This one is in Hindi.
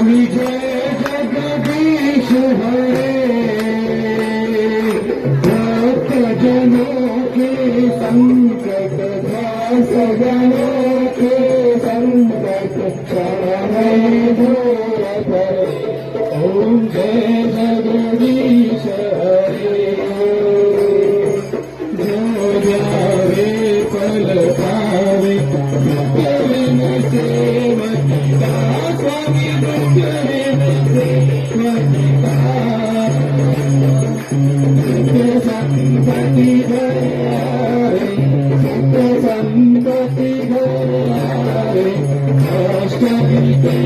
विजय जगदीश हरे भक्त जनों के संकट सजनों के संकट दूर करे। ओम जय जगदीश हरे जो जावे पल पावे पवन सेवकिता स्वामी संपत्ति घरे संपत्ति घरे अष्टमी के